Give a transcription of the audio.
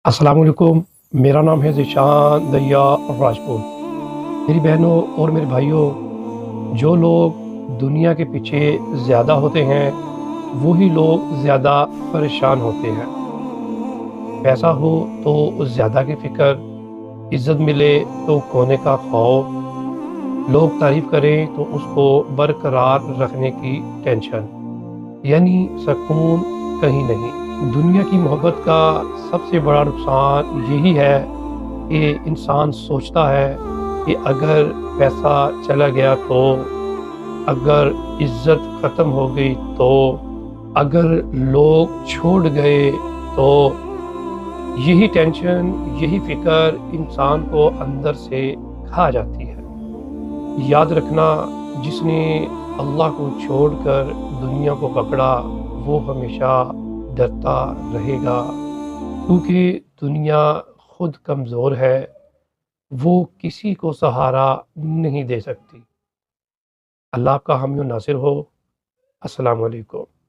السلام علیکم۔ میرا نام ہے ذیشان دیا راجپوت۔ میری بہنوں اور میرے بھائیوں، جو لوگ دنیا کے پیچھے زیادہ ہوتے ہیں وہی لوگ زیادہ پریشان ہوتے ہیں۔ پیسہ ہو تو زیادہ کی فکر، عزت ملے تو کھونے کا خوف، لوگ تعریف کریں تو اس کو برقرار رکھنے کی ٹینشن، یعنی سکون کہیں نہیں۔ دنیا کی محبت کا سب سے بڑا نقصان یہی ہے کہ انسان سوچتا ہے کہ اگر پیسہ چلا گیا تو، اگر عزت ختم ہو گئی تو، اگر لوگ چھوڑ گئے تو، یہی ٹینشن، یہی فکر انسان کو اندر سے کھا جاتی ہے۔ یاد رکھنا، جس نے اللہ کو چھوڑ کر دنیا کو پکڑا وہ ہمیشہ ڈرتا رہے گا، کیونکہ دنیا خود کمزور ہے، وہ کسی کو سہارا نہیں دے سکتی۔ اللہ آپ کا حامی و ناصر ہو۔ السلام علیکم۔